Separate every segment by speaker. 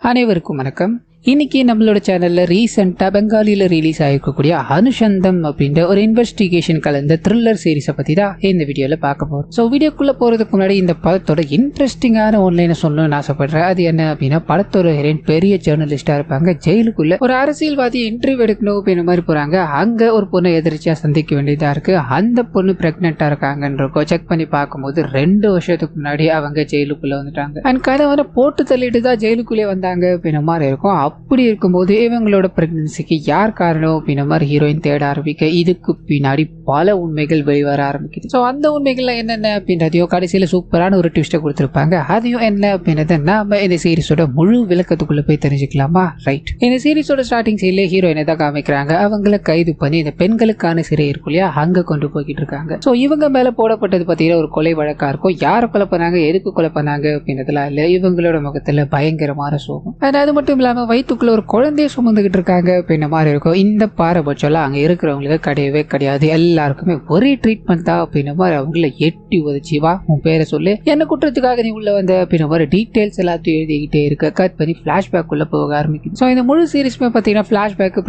Speaker 1: அனைவருக்கும் வணக்கம். இன்னைக்கு நம்மளோட சேனல்ல ரீசெண்டா பெங்காலில ரிலீஸ் ஆயிருக்கக்கூடிய அனுஷந்தம் அப்படின்ற ஒரு இன்வெஸ்டிகேஷன் கலந்த த்ரில்லர் சீரிஸை பத்தி தான் இந்த வீடியோல பார்க்க போறோம். ஸோ வீடியோக்குள்ள போறதுக்கு முன்னாடி இந்த படத்தோட இன்ட்ரெஸ்டிங்கான ஒன்லைனை சொல்லணும்னு ஆசைப்படுறேன். அது என்ன அப்படின்னா, படத்தோட ஹீரோயின் பெரிய ஜேர்னலிஸ்டா இருப்பாங்க. ஜெயிலுக்குள்ள ஒரு அரசியல்வாதி இன்டர்வியூ எடுக்கணும் அப்படின்ற மாதிரி போறாங்க. அங்க ஒரு பொண்ணை எதிர்ச்சியா சந்திக்க வேண்டியதா இருக்கு. அந்த பொண்ணு பிரெக்னெண்டா இருக்காங்கன்றக்கோ செக் பண்ணி பார்க்கும்போது 2 வருஷத்துக்கு முன்னாடி அவங்க ஜெயிலுக்குள்ள வந்துட்டாங்க. அண்ட் கணவனை போட்டு தள்ளிட்டு தான் ஜெயிலுக்குள்ளே வந்தாங்க அப்படின்ற மாதிரி இருக்கும். அப்படி இருக்கும்போது இவங்களோட பிரெக்னன்சிக்கு யார் காரணம் அப்படின்ற மாதிரி ஹீரோயின் தேட ஆரம்பிக்க இதுக்கு பின்னாடி பல உண்மைகள் வெளிவர ஆரம்பிக்குது. ஸோ அந்த உண்மைகள் என்னென்ன அப்படின்றதையும் கடைசியில் சூப்பரான ஒரு ட்விஸ்ட்டை கொடுத்துருப்பாங்க. அதையும் என்ன அப்படின்றத நாம இந்த சீரிஸோட முழு விளக்கத்துக்குள்ள போய் தெரிஞ்சுக்கலாமா? ரைட். இந்த சீரிஸோட ஸ்டார்டிங் சைட்ல ஹீரோயினை தான் காமிக்கிறாங்க. அவங்களை கைது பண்ணி இந்த பெண்களுக்கான சிறை இருக்கும் இல்லையா, அங்க கொண்டு போய்கிட்டு இருக்காங்க. ஸோ இவங்க மேல போடப்பட்டது பார்த்தீங்கன்னா ஒரு கொலை வழக்கா இருக்கும். யாரை கொலை பண்ணாங்க, எதுக்கு கொலை பண்ணாங்க அப்படின்றதுலாம் இல்லை. இவங்களோட முகத்துல பயங்கரமான சோகம். அது மட்டும் இல்லாம வயிற்றுக்குள்ள ஒரு குழந்தைய சுமந்துகிட்டு இருக்காங்க அப்படின்ற மாதிரி இருக்கும். இந்த பாரபட்சம்லாம் அங்க இருக்கிறவங்களுக்கு கிடையவே கிடையாது. எல்லாருக்குமே ஒரே ட்ரீட்மெண்ட் தான் அப்படின்ற மாதிரி அவங்கள எட்டி உதச்சி, வா உன் பேரை சொல்லு, என்ன குற்றத்துக்காக நீ உள்ள வந்த அப்படின்ற மாதிரி டீடைல்ஸ் எல்லாத்தையும் எழுதிக்கிட்டே இருக்க கட் பண்ணி பிளாஷ்பேக் உள்ள போக ஆரம்பிக்கும். ஸோ இந்த முழு சீரிஸ்மே பார்த்தீங்கன்னா பிளாஷ்பேக்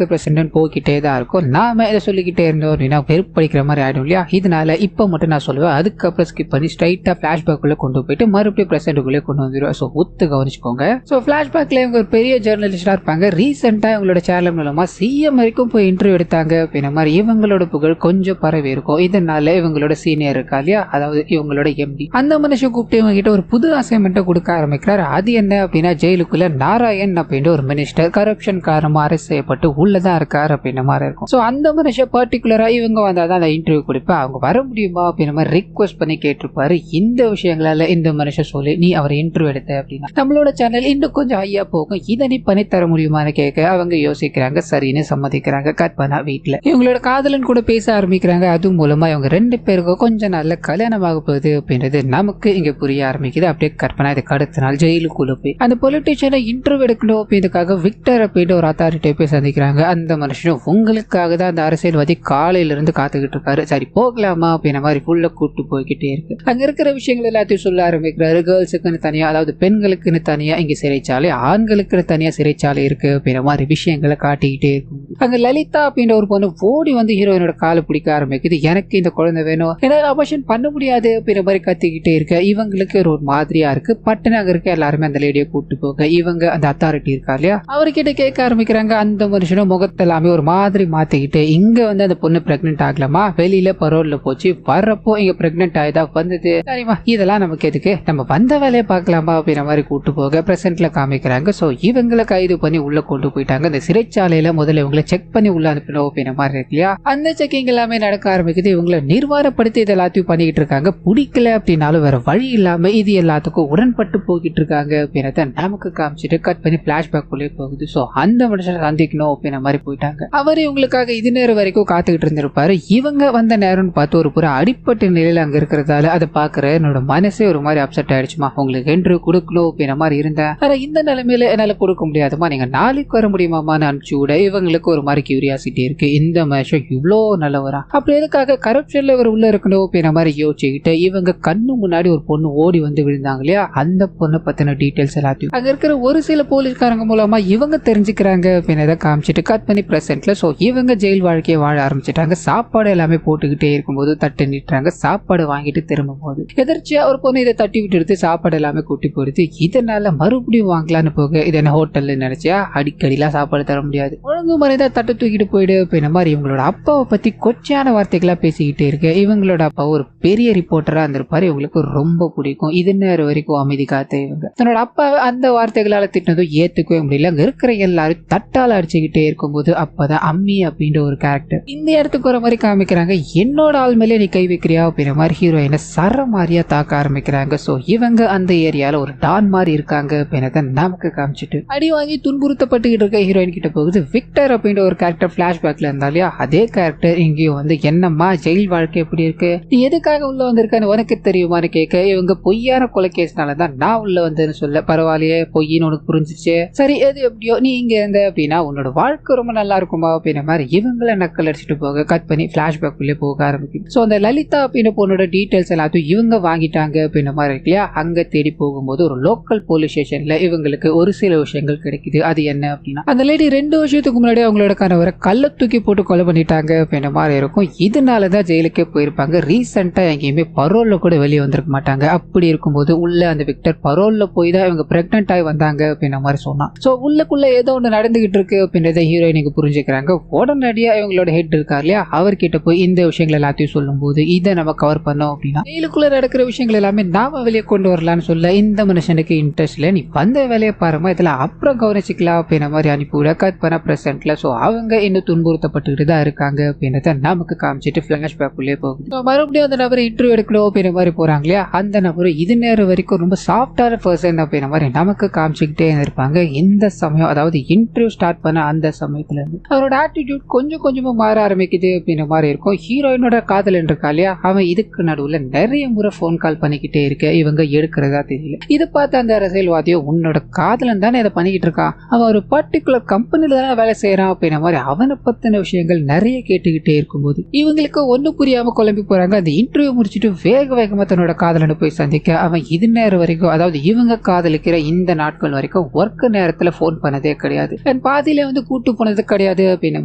Speaker 1: பிரசன்ட் போய்கிட்டே தான் இருக்கும். நாம இதை சொல்லிக்கிட்டே இருந்தோம் அப்படின்னா வெறுப்படிக்கிற மாதிரி ஆயிடும் இல்லையா. இதனால இப்போ மட்டும் நான் சொல்லுவேன், அதுக்கப்புறம் ஸ்கிப் பண்ணி ஸ்ட்ரைட்டா பிளாஷ்பேக் உள்ள கொண்டு போயிட்டு மறுபடியும் பிரசன்ட்டுக்குள்ளே கொண்டு வந்துடுவேன். ஸோ ஒத்து கவனிச்சுக்கோங்க. ஸோ பிளாஷ்பேக்ல இவங்க ஒரு பெரிய ஜேர்னலிஸ்டா இருப்பாங்க. ரீசெண்டா இவங்களோட சேனல் மூலமா சிஎம் வரைக்கும் போய் இன்டர்வியூ எடுத்தாங்க அப்படின்ற மாதிரி இவங்களோட புகழ் கொஞ்சம் பரவி இருக்கும். இதனால இவங்களோட சீனியர் இருக்கா இல்லையா, அதாவது இவங்களோட எம்டி, அந்த மனுஷன் கூப்பிட்டு இவங்க கிட்ட ஒரு புது அசைன்மெண்ட்டை கொடுக்க ஆரம்பிக்கிறார். அது என்ன அப்படின்னா, ஜெயிலுக்குள்ள நாராயண் அப்படின்ற ஒரு மினிஸ்டர் கரப்ஷன் காரணமா அரெஸ்ட் செய்யப்பட்டு உள்ளதான் இருக்காரு அப்படின்ற மாதிரி இருக்கும். ஸோ அந்த மனுஷன் பர்டிகுலரா இவங்க வந்தாதான் அந்த இன்டர்வியூ கொடுப்பேன், அவங்க வர முடியுமா அப்படின்ற மாதிரி ரிக்வஸ்ட் பண்ணி கேட்டிருப்பாரு. இந்த விஷயங்களால இந்த மனுஷன் சொல்லி நீ அவர் இன்டர்வியூ எடுத்த அப்படின்னா நம்மளோட சேனல் இன்னும் கொஞ்சம் ஐயா போகும், இதை நீ பண்ணி தர முடியுமான்னு கேட்க அவங்க யோசிக்கிறாங்க. சரின்னு சம்மதிக்கிறாங்க. கட் பண்ணா வீட்டுல இவங்களோட காதலன் கூட பேச ஆரம்பிக்கிறாங்க. அது மூலமா இவங்க 2 பேருக்கும் கொஞ்ச நாள்ல கல்யாணம் ஆக போகுது அப்படின்றது நமக்கு இங்க புரிய ஆரம்பிக்குது. அப்படியே கட் பண்ணா இதுக்கு அடுத்த நாள் ஜெயிலுக்குள்ள போய் அந்த பொலிட்டீஷியனை இன்டர்வியூ எடுக்கணும் அப்படின்றதுக்காக விக்டர் அப்படின்ற ஒரு அத்தாரிட்டியை போய் சந்திக்கிறாங்க. அந்த மனுஷனும் உங்களுக்காக தான் அந்த அரசியல்வாதி காலையில இருந்து காத்துக்கிட்டு இருக்காரு, சரி போகலாமா அப்படின்ற மாதிரி ஃபுல்லா கூட்டு போய்கிட்டே இருக்கு. அங்க இருக்கிற விஷயங்கள் எல்லாத்தையும் சொல்ல ஆரம்பிக்கிறாரு. கேர்ள்ஸுக்குன்னு தனியா, அதாவது பெண்களுக்குன்னு தனியா இங்க சிறைச்சாலை, ஆண்களுக்கு தனியா சிறைச்சாலை இருக்கு அப்படின்ற மாதிரி விஷயங்களை காட்டிக்கிட்டே இருக்கும். அங்க லலிதா அப்படின்ற ஒரு பொண்ணு ஓடி வந்து ஹீரோயினோட காலை பிடிக்க ஆரம்பிக்குது. எனக்கு இந்த குழந்தை வேணும், என்னால அபார்ஷன் பண்ண முடியாது அப்படின்ற மாதிரி கத்திக்கிட்டே இருக்க இவங்களுக்கு ஒரு மாதிரியா இருக்கு. பட்டுன்னு அங்க இருக்க எல்லாருமே அந்த லேடியை கூட்டு போக இவங்க அந்த அத்தாரிட்டி இருக்கா இல்லையா, அவர்கிட்ட கேட்க ஆரம்பிக்கிறாங்க. அந்த மனுஷனும் முகத்தை எல்லாமே ஒரு மாதிரி மாத்திக்கிட்டு, இங்க வந்து அந்த பொண்ணு பிரெக்னென்ட் ஆகலாமா, வெளியில பரோல்ல போச்சு, வர்றப்போ இங்க பிரெக்னென்ட் ஆயிதா வந்தது, சரிமா இதெல்லாம் நமக்கு எதுக்கு, நம்ம வந்த வேலையை பார்க்கலாமா அப்படின்ற மாதிரி கூட்டு போக பிரசன்ட்ல காமிக்கிறாங்க. ஸோ இவங்களை கைது பண்ணி உள்ள கொண்டு போயிட்டாங்க. இந்த சிறைச்சாலையில முதல்ல இவங்களை செக் பண்ணி உள்ள அனுப்பணும் அப்படின்ற மாதிரி இருக்கு இல்லையா. அந்த செக்கிங் எல்லாமே நடக்க ஆரம்பிக்குது. இவங்களை நிர்வாணப்படுத்தி இது எல்லாத்தையும் பண்ணிக்கிட்டு இருக்காங்க. பிடிக்கல அப்படின்னாலும் வேற வழி இல்லாம இது எல்லாத்துக்கும் உடன்பட்டு போய்கிட்டு இருக்காங்க அப்படின்றத நமக்கு காமிச்சிட்டு கட் பண்ணி பிளாஷ்பேக் உள்ளே போகுது. ஸோ அந்த மனுஷனை சந்திக்கணும் அப்படின்ற மாதிரி போயிட்டாங்க. அவர் இவங்களுக்காக இது நேரம் வரைக்கும் காத்துக்கிட்டு இருந்திருப்பாரு. இவங்க வந்த நேரம்னு பார்த்து ஒரு புற அடிப்பட்ட நிலையில அங்க இருக்கிறதால அதை பாக்குற என்னோட மனசே ஒரு மாதிரி அப்செட் ஆயிடுச்சுமா, உங்களுக்கு என்று கொடுக்கணும் அப்படின்ற மாதிரி இருந்தேன், ஆனா இந்த நிலைமையில என்னால கொடுக்க முடியாதுமா, நீங்க நாளைக்கு வர முடியுமான்னு அனுப்பிச்சு விட இவங்களுக்கு ஒரு மாதிரி கியூரியாசிட்டி இருக்கு. இந்த மனுஷன் இவ்வளோ நல்லவரா, அப்படி எதுக்காக கரப்ஷன்ல இவர் உள்ள இருக்கணும் அப்படின்ற மாதிரி யோசிச்சுக்கிட்டு இவங்க கண்ணு முன்னாடி ஒரு பொண்ணு ஓடி வந்து விழுந்தாங்க இல்லையா, அந்த பொண்ணை பத்தின டீடைல்ஸ் எல்லாத்தையும் அங்க இருக்கிற ஒரு சில போலீஸ்காரங்க மூலமா இவங்க தெரிஞ்சுக்கிறாங்க அப்படின்றத காமிச்சிட்டு கட் பண்ணி பிரசன்ட்ல. ஸோ இவங்க ஜெயில் வாழ்க்கையை வாழ ஆரம்பிச்சிட்டாங்க. சாப்பாடு எல்லாமே போட்டுக்கிட்டே இருக்கும்போது தட்டு நீட்டுறாங்க. சாப்பாடு வாங்கிட்டு திரும்பும் போது எதிர்ச்சியா ஒரு பொண்ணு இதை தட்டி விட்டு எடுத்து சாப்பாடு எல்லாமே கூட்டி போயிடுது. இதனால மறுபடியும் வாங்கலான்னு போக இது என்ன ஹோட்டல்ல நினைச்சியா, அடிக்கடிலாம் சாப்பாடு தர முடியாது, ஒழுங்கு முறைதான் தட்டு தூக்கிட்டு போயிடு அப்படின்ற மாதிரி இவங்களோட அப்பாவை பத்தி கொச்சான வார்த்தைகளா பேசிக்கிட்டே இருக்கு. இவங்களோட அப்பா ஒரு பெரிய ரிப்போர்ட்டரா இருந்திருப்பாரு. இவங்களுக்கு ரொம்ப பிடிக்கும். இது நேரம் வரைக்கும் அமைதி காத்த இவங்க தன்னோட அப்பா அந்த வார்த்தைகளால திட்டினதும் ஏத்துக்கவே முடியல. அங்க இருக்கிற எல்லாரும் தட்டால அடிச்சுக்கிட்டே இருக்கும்போது அப்பதான் அம்மி அப்படின்ற ஒரு கேரக்டர் இந்த இடத்துக்கு ஒரு மாதிரி காமிக்கிறாங்க. என்னோட ஆள் மேலே நீ கை வைக்கிறியா அப்படின்ற மாதிரி ஹீரோயினை சர மாதிரியா தாக்க ஆரம்பிக்கிறாங்க. ஸோ இவங்க அந்த ஏரியால ஒரு டான் மாதிரி இருக்காங்க அப்படின்றத நமக்கு காமிச்சிட்டு அடி வாங்கி துன்புறுத்தப்பட்டுக்கிட்டு இருக்க ஹீரோயின் கிட்ட போகுது. விக்டர் அப்படின்ற ஒரு கேரக்டர் பிளாஷ்பேக்ல இருந்தா இல்லையா, அதே கேரக்டர் இங்கேயும் வந்து என்னம்மா ஜெயில் வாழ்க்கை எப்படி இருக்கு, நீ எதுக்காக உள்ள வந்திருக்கான்னு உனக்கு தெரியுமான்னு கேட்க, இவங்க பொய்யான கொலை கேஸ்னாலதான் நான் உள்ள வந்தேன்னு சொல்ல, பரவாயில்லையே பொய்ன்னு உனக்கு புரிஞ்சிச்சு, சரி எது எப்படியோ நீ இங்க இருந்த அப்படின்னா உன்னோட வாழ்க்கை ரொம்ப நல்லா இருக்குமா அப்படின்ற மாதிரி இவங்களை நக்கல் அடிச்சுட்டு போக கட் பண்ணி பிளாஷ்பேக் உள்ளே போக ஆரம்பிக்கும். ஸோ அந்த லலிதா அப்படின்ற பொண்ணோட டீட்டெயில்ஸ் எல்லாத்தையும் இவங்க வாங்கிட்டாங்க அப்படின்ற மாதிரி இருக்கு இல்லையா. அங்க தேடி போகும்போது ஒரு லோக்கல் போலீஸ் ஸ்டேஷன்ல இவங்களுக்கு ஒரு சில விஷயங்கள் கிடைக்குது. அது என்ன அப்படின்னா, அந்த லேடி 2 வருஷத்துக்கு முன்னாடி அவங்களோட கணவரை கல்ல தூக்கி போட்டு கொலை பண்ணிட்டாங்க அப்படின்ற மாதிரி இருக்கும். இதனாலதான் ஜெயிலுக்கே போயிருப்பாங்க. ரீசெண்டா எங்கேயுமே பரோல்ல கூட வெளியே வந்திருக்க மாட்டாங்க. அப்படி இருக்கும்போது உள்ள அந்த விக்டர் பரோல்ல போய் தான் இவங்க பிரெக்னென்ட் ஆகி வந்தாங்க அப்படின்ற மாதிரி சொன்னான். ஸோ உள்ளுக்குள்ள ஏதோ ஒன்று நடந்துகிட்டு இருக்கு அப்படின்றத ஹீரோயினுக்கு புரிஞ்சுக்கிறாங்க. உடனடியா இவங்களோட ஹெட் இருக்கார் இல்லையா, அவர்கிட்ட போய் இந்த விஷயங்கள் எல்லாத்தையும் சொல்லும் போது இதை நம்ம கவர் பண்ணோம் அப்படின்னா ஜெயிலுக்குள்ள நடக்கிற விஷயங்கள் எல்லாமே நாம வெளியே கொண்டு வரலாம்னு சொல்ல, இந்த மனுஷனுக்கு இன்ட்ரெஸ்ட் இல்லை, நீ வந்த வேலையை பாருமா, இதுல அப்புறம் கவனிச்சுக்கலாம் அப்படின்ற மாதிரி அனுப்பிவிட கட் பண்ண பிரசன்ட்ல. ஸோ அவங்க இன்னும் துன்புறுத்தப்பட்டுக்கிட்டு தான் இருக்காங்க அப்படின்றத நமக்கு காமிச்சிட்டு பிளாஷ்பேக் உள்ளே போகுது. மறுபடியும் அந்த நபரை இன்டர்வியூ எடுக்கணும் அப்படின்ற மாதிரி போறாங்க இல்லையா, அந்த நபர் இது நேரம் வரைக்கும் ரொம்ப சாஃப்டான பர்சன் அப்படின்ற மாதிரி நமக்கு காமிச்சுக்கிட்டே இருப்பாங்க. இந்த சமயம் அதாவது இன்டர்வியூ ஸ்டார்ட் பண்ண அந்த சமயத்துல இருந்து அவரோட ஆட்டிடியூட் கொஞ்சம் கொஞ்சமா மாற ஆரம்பிக்குது அப்படின்ற மாதிரி இருக்கும். ஹீரோயினோட காதலன் இருக்கா இல்லையா, அவன் இதுக்கு நடுவுல நிறைய முறை போன் கால் பண்ணிக்கிட்டே இருக்க இவங்க எடுக்கிறதா தெரியல. இதை பார்த்து அந்த அரசியல்வாதியோ, உன்னோட காதலன் தானே இதை பண்ணிக்கிட்டு இருக்கான், அவன் ஒரு பர்டிகுலர் கம்பெனில தானே வேலை செய்யறான் அப்படின்ற மாதிரி அவனை பத்தின விஷயங்கள் நிறைய கேட்டுக்கிட்டே இருக்கும்போது இவங்களுக்கு ஒண்ணு புரியாம குழம்பி போறாங்க. அந்த இன்டர்வியூ முடிச்சுட்டு வேக வேகமா தன்னோட காதலனை போய் சந்திக்க, அவன் இது நேரம் வரைக்கும் அதாவது இவங்க காதலிக்கிற இந்த நாட்கள் வரைக்கும் ஒர்க் நேரத்துல போன் பண்ணதே கிடையாது, பாதியில வந்து கூட்டு போனது கிடையாது அப்படின்ற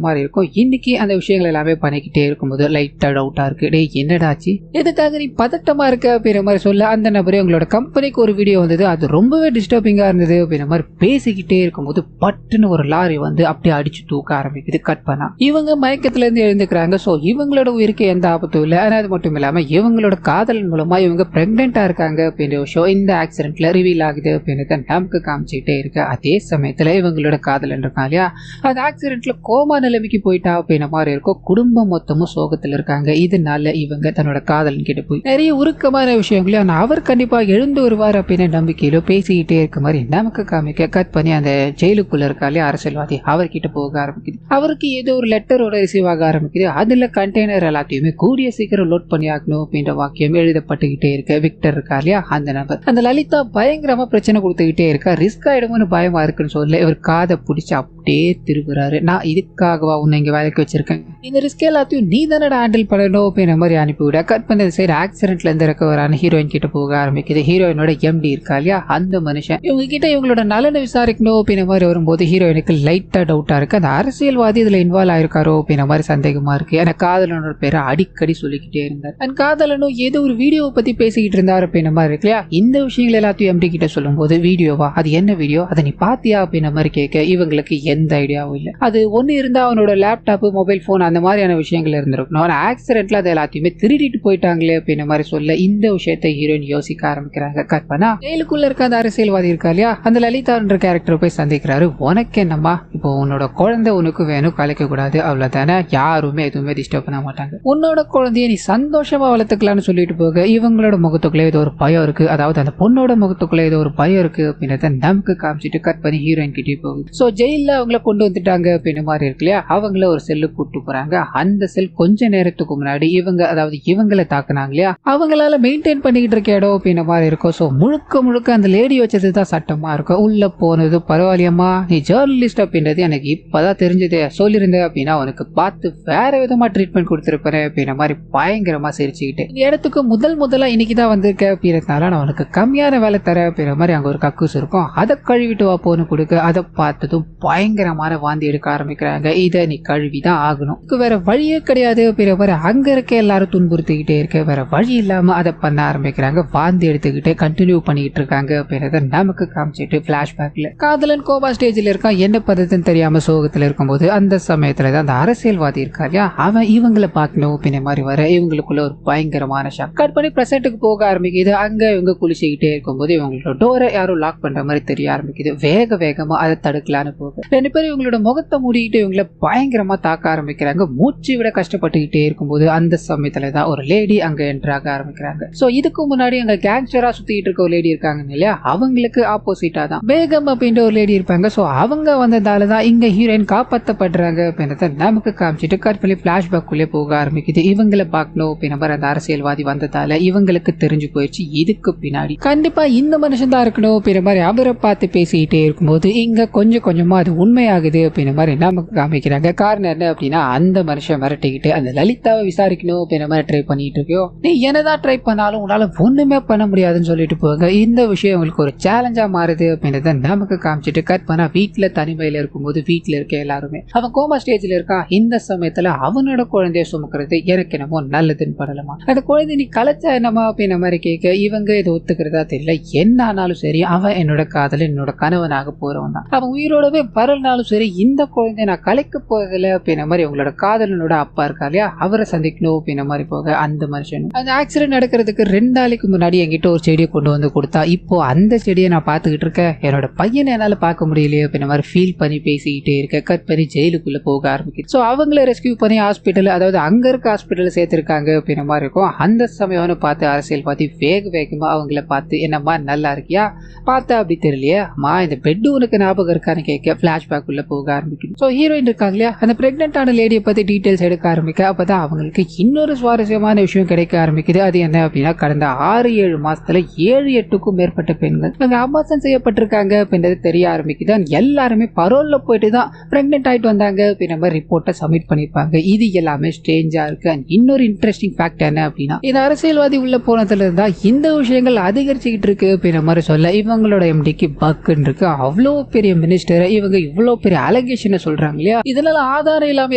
Speaker 1: மாதிரி இருக்கும். இன்னைக்கு அந்த விஷயங்கள் எல்லாமே பண்ணிக்கிட்டே இருக்கும்போது லைட்டா டவுட்டா இருக்கு, டே என்னடாச்சு, எதுக்காக நீ பதட்டமா இருக்க அப்படின்ற மாதிரி சொல்ல, அந்த நபரே உங்களோட கம்பெனிக்கு ஒரு வீடியோ வந்தது, அது ரொம்பவே டிஸ்டர்பிங்கா இருந்தது அப்படின்ற மாதிரி பேசிக்கிட்டே இருக்கும்போது பட்டுன்னு ஒரு லாரி வந்து அப்படியே அடிச்சு தூக்க ஆரம்பிக்குது. கட் பண்ணா இவங்க மயக்கத்துல இருந்து எழுந்துக்கிறாங்க. சோ இவங்களோட உயிருக்கு எந்த ஆபத்தும் இல்லை. அது மட்டும் இல்லாம இவங்களோட காதலன் மூலமா இவங்க பிரெக்னென்டா இருக்காங்க அப்படின்ற விஷயம் இந்த ஆக்சிடென்ட்ல ரிவீல் ஆகுது அப்படின்றத நமக்கு காமிச்சுட்டே இருக்கு. அதே சமயத்துல இவங்களோட காதலன் இருக்கான் இல்லையா, அந்த ஆக்சிடென்ட்ல கோமா நிலைமைக்கு போயிட்டா அப்படின்ற மாதிரி இருக்கும். குடும்பம் மொத்தமும் சோகத்துல இருக்காங்க. இதனால இவங்க தன்னோட காதலன் கிட்ட போய் நிறைய உருக்கமான விஷயங்களையும் அவர் கண்டிப்பா எழுந்து வருவார் அப்படின்னு நம்பிக்கையில பேசிக்கிட்டே இருக்க மாதிரி நமக்கு காமிக்க கட் பண்ணி அந்த ஜெயிலுக்குள்ள இருக்காலே அரசியல்வாதி அவர்கிட்ட போக ஆரம்பிக்குது. அவருக்கு ஏதோ ஒரு லெட்டரோட ரிசீவ் ஆக ஆரம்பிக்குது. அதுல கண்டெய்னர் எல்லாத்தையுமே கூடிய சீக்கிரம் லோட் பண்ணி ஆகணும் அப்படின்ற வாக்கியம் எழுதப்பட்டுக்கிட்டே இருக்க விக்டர் இருக்கா இல்லையா, அந்த நபர் அந்த லலிதா பயங்கரமா பிரச்சனை கொடுத்துக்கிட்டே இருக்கா. ரிஸ்க் ஆயிடுமோன்னு பயமா இருக்குன்னு சொல்ல இவர் காதை பிடிச்சி அப்படியே திரும்புறாரு. நான் இதுக்காகவா உன்னை இங்க வேலைக்கு வச்சிருக்கேன், இந்த ரிஸ்க் எல்லாத்தையும் நீ தானே ஹேண்டில் பண்ணணும் அப்படின்ற மாதிரி அனுப்பிவிட கட் பண்ண சைடு ஆக்சிடென்ட்ல இருந்து ரெக்கவரான ஹீரோயின் கிட்ட போக ஆரம்பிக்குது. ஹீரோயினோட எம்டி இருக்கா இல்லையா, அந்த மனுஷன் இவங்க கிட்ட இவங்களோட நலனை விசாரிக்கணும் அப்படின்ற மாதிரி வரும்போது ஹீரோயினுக்கு லைட்டா டவுட்டா இருக்கு. அந்த அரசியல்வாதி இதுல இன்வால்வ் ஆயிருக்காரோ அப்படின்ற மாதிரி சந்தேகமா இருக்கு. எனக்கு காதலனோட பேரை அடிக்கடி சொல்லிக்கிட்டே இருந்தார். அந்த காதலனும் ஏதோ ஒரு வீடியோவை பத்தி பேசிக்கிட்டு இருந்தார் அப்படின்ற மாதிரி இருக்கு இல்லையா. இந்த விஷயங்கள் எல்லாத்தையும் எம்டி கிட்ட சொல்லும் போது வீடியோவா, அது என்ன வீடியோ, அதை நீ பாத்தியா அப்படின்ற மாதிரி கேட்க இவங்களுக்கு எந்த ஐடியாவும் இல்லை. அது ஒன்னு இருந்தா அவனோட லேப்டாப் மொபைல் போன் அந்த மாதிரியான விஷயங்கள் இருந்திருக்கணும். ஆனா ஆக்சிடென்ட்ல அது எல்லாத்தையுமே திருடிட்டு போயிட்டாங்களே அப்படின்ற மாதிரி சொல்ல இந்த விஷயத்தை ஹீரோயின் யோசிக்க ஆரம்பிக்கிறாங்க. கட் பண்ணா ஜெயிலுக்குள்ள இருக்க அந்த அரசியல்வாதி இருக்கா இல்லையா, அந்த லலிதான்ற கேரக்டர் போய் சந்திக்கிறாரு. உனக்கு என்னம்மா, இப்போ உன்னோட குழந்தை உனக்கு வேணும், கலைக்க கூடாது, அவ்வளவுதானே, யாருமே எதுவுமே டிஸ்டர்ப் பண்ண மாட்டாங்க, உன்னோட குழந்தைய நீ சந்தோஷமா வளர்த்துக்கலாம்னு சொல்லிட்டு போக இவங்களோட முகத்துக்குள்ளே ஏதோ ஒரு பயம் இருக்கு, அதாவது அந்த பொண்ணோட முகத்துக்குள்ள ஏதோ ஒரு பயம் இருக்கு அப்படின்றத நமக்கு காமிச்சிட்டு கட் பண்ணி ஹீரோயின் கிட்டே போகுது. சோ ஜெயில அவங்கள கொண்டு வந்துட்டாங்க அப்படின்ற மாதிரி இருக்கு இல்லையா, அவங்கள ஒரு செல்லு கூட்டு போறாங்க. அந்த செல் கொஞ்ச நேரத்துக்கு முன்னாடி இவங்க அதாவது இவங்களை தாக்குனாங்க இல்லையா, அவங்களால மெயின்டைன் பண்ணிக்கிட்டு இருக்க இடம் அப்படின்ற மாதிரி இருக்கும். சோ முழுக்க முழுக்க அந்த லேடி வச்சதுதான் சட்டமா இருக்கும். உள்ள போனது பரவாயில்லையம்மா, நீ ஜேர்னலிஸ்ட் அப்படின்றது எனக்கு இப்பதான் தெரிஞ்சது, சொல்லியிருந்தேன் அப்படின்னா உனக்கு பார்த்து வேற விதமா ட்ரீட்மெண்ட் கொடுத்துருப்பேன் அப்படின்ற மாதிரி பயங்கரமா சிரிச்சுக்கிட்டு, இந்த இடத்துக்கு முதலா இன்னைக்குதான் வந்திருக்க அப்படின்றதுனால நான் உனக்கு கம்மியான வேலை தரேன் அப்படின்ற மாதிரி அங்க ஒரு கக்கூஸ் இருக்கும், அதை கழுவிட்டு வா போன்னு கொடுக்க அதை பார்த்ததும் பயங்கரமான வாந்தி எடுக்க ஆரம்பிக்கிறாங்க. இதை நீ கழுவிதான் ஆகணும், வேற வழியே கிடையாது அப்படின்ற மாதிரி அங்க இருக்க எல்லாரும் துன்புறுத்திக்கிட்டே இருக்க வேற வழி இல்லாம அதை பண்ண ஆரம்பிக்கிறாங்க. வாந்தி எடுத்துக்கிட்டே கண்டினியூ பண்ணிக்கிட்டு இருக்காங்க அப்படின்றத நமக்கு காமிச்சிட்டு பிளாஷ்பேக்ல காதலன் கோபா ஸ்டேஜ்ல இருக்கான். என்ன பதத்துன்னு தெரியாம சோகத்துல இருக்கும்போது அந்த சமயத்துல தான் அந்த அரசியல்வாதி இருக்கா இல்லையா, அவன் இவங்களை பார்க்கணும் அப்படின்ற மாதிரி வர இவங்களுக்குள்ள ஒரு பயங்கரமான ஷாக். கட் பண்ணி பிரசன்ட்டுக்கு போக ஆரம்பிக்குது. அங்க இவங்க குளிச்சுக்கிட்டே இருக்கும்போது இவங்களோட டோரை யாரோ லாக் பண்ற மாதிரி தெரிய ஆரம்பிக்குது. வேக வேகமா அதை தடுக்கலான்னு போக ரெண்டு பேரும் இவங்களோட முகத்தை மூடிக்கிட்டு இவங்களை பயங்கரமா தாக்க ஆரம்பிக்கிறாங்க. மூச்சு விட கஷ்டப்பட்டுக்கிட்டே இருக்கும்போது அந்த சமயத்துல தான் ஒரு லேடி அங்க என்ட்ராக ஆரம்பிக்கிறாங்க. சோ இதுக்கு முன்னாடி அங்க கேங்ஸ்டரா சுத்திட்டு இருக்க ஒரு லேடி இருக்காங்க இல்லையா, அவங்களுக்கு ஆப்போசிட்டா தான் பேகம் அப்படின்ற ஒரு லேடி இருப்பாங்க. ஸோ அவங்க வந்ததால தான் இங்க ஹீரோயின் காப்பாற்றப்படுறாங்க அப்படின்றத நமக்கு காமிச்சிட்டு கட் பண்ணி பிளாஷ்பேக்குள்ளே போக ஆரம்பிக்குது. இவங்களை பார்க்கணும் அப்படின்ற மாதிரி அந்த அரசியல்வாதி வந்ததால இவங்களுக்கு தெரிஞ்சு போயிடுச்சு இதுக்கு பின்னாடி கண்டிப்பா இந்த மனுஷன் தான் இருக்கணும் அப்படின்ற மாதிரி அவரை பார்த்து பேசிக்கிட்டே இருக்கும்போது இங்க கொஞ்சம் கொஞ்சமா அது உண்மையாகுது அப்படின்ற மாதிரி நமக்கு காமிக்கிறாங்க. காரணம் என்ன அப்படின்னா அந்த மனுஷன் மிரட்டிக்கிட்டு அந்த லலிதாவை விசாரிக்கணும் அப்படின்ற மாதிரி ட்ரை பண்ணிட்டு இருக்கியோ, நீ என்னதான் ட்ரை பண்ணாலும் உன்னால ஒண்ணுமே பண்ண முடியாதுன்னு சொல்லிட்டு போங்க. இந்த விஷயம் உங்களுக்கு ஒரு சேலஞ்சா மாறுது அப்படின்றத நமக்கு காமிச்சிட்டு கட் பண்ணா வீட்டுல தனிமையில இருக்கும்போது வீட்டுல இருக்க எல்லாருமே அவன் கோமா ஸ்டேஜ்ல இருக்கான். இந்த சமயத்துல அவனோட குழந்தைய சுமக்கிறது எனக்கு என்னமோ நல்லதுன்னு படலமா, அந்த குழந்தை நீ கலைச்சா என்னமா அப்படின்ற மாதிரி கேட்க இவங்க இதை ஒத்துக்கிறதா தெரியல. என்ன ஆனாலும் சரி அவன் என்னோட காதல் என்னோட கணவனாக போறவன் தான், அவன் உயிரோடவே வரலனாலும் சரி இந்த குழந்தைய நான் கலைக்க போறதில்ல அப்படின்ற மாதிரி உங்களோட காதலனோட அப்பா இருக்கா இல்லையா அவரை சந்திக்கணும் அப்படின்ற மாதிரி போக அந்த மனுஷனும் அந்த ஆக்சிடென்ட் நடக்கிறதுக்கு 2 நாளைக்கு முன்னாடி என்கிட்ட ஒரு செடியை கொண்டு வந்து கொடுத்தா இப்போ அந்த செடியை நான் பார்த்துக்கிட்டு இருக்கேன், என்னோட பையனை என்னால பார்க்க முடியலையே அப்படின்ற மாதிரி ஃபீல் பண்ணி பேசிக்கிட்டே இருக்க கட் பண்ணி ஜெயிலுக்குள்ள போக ஆரம்பிக்குது. ஸோ அவங்கள ரெஸ்கியூ பண்ணி ஹாஸ்பிட்டல் அதாவது அங்க இருக்க ஹாஸ்பிட்டல் சேர்த்திருக்காங்க அப்படின்ற மாதிரி இருக்கும். அந்த சமயம்னு பார்த்து அரசியல் பார்த்து வேகமா அவங்கள பார்த்து என்னம்மா நல்லா இருக்கியா பார்த்தா அப்படி தெரியலையே அம்மா இந்த பெட் உனக்கு ஞாபகம் இருக்கான்னு கேட்க பிளாஷ்பேக் உள்ள போக ஆரம்பிக்குது. ஸோ ஹீரோயின் இருக்காங்க இல்லையா அந்த பிரெக்னென்டான லேடியை பத்தி டீட்டெயில்ஸ் எடுக்க ஆரம்பிக்க அப்பதான் அவங்களுக்கு இன்னொரு சுவாரஸ்யமான விஷயம் கிடைக்க ஆரம்பிக்குது. அது என்ன அப்படின்னா கடந்த 6-7 மாசத்துல 7-8க்கும் மேற்பட்ட பெண்கள் அங்க அபார்ஷன் செய்யப்பட்டிருக்காங்க அப்படின்றது தெரிய ஆரம்பிக்குது. எல்லாருமே பரோல்ல போயிட்டு தான் பிரெக்னென்ட் ஆயிட்டு வந்தாங்க அப்படின்ற மாதிரி ரிப்போர்ட்டை சப்மிட் பண்ணிருப்பாங்க. இது எல்லாமே ஸ்ட்ரேஞ்சா இருக்கு. இன்னொரு இன்ட்ரெஸ்டிங் ஃபேக்ட் என்ன அப்படின்னா இந்த அரசியல்வாதி உள்ள போனதுல இருந்தா இந்த விஷயங்கள் அதிகரிச்சுக்கிட்டு இருக்கு அப்படின்ற மாதிரி சொல்ல இவங்களோட எம்டிக்கு பக்குன்னு இருக்கு. அவ்வளோ பெரிய மினிஸ்டர் இவங்க இவ்வளோ பெரிய அலகேஷனை சொல்றாங்க இல்லையா, இதனால ஆதாரம் இல்லாம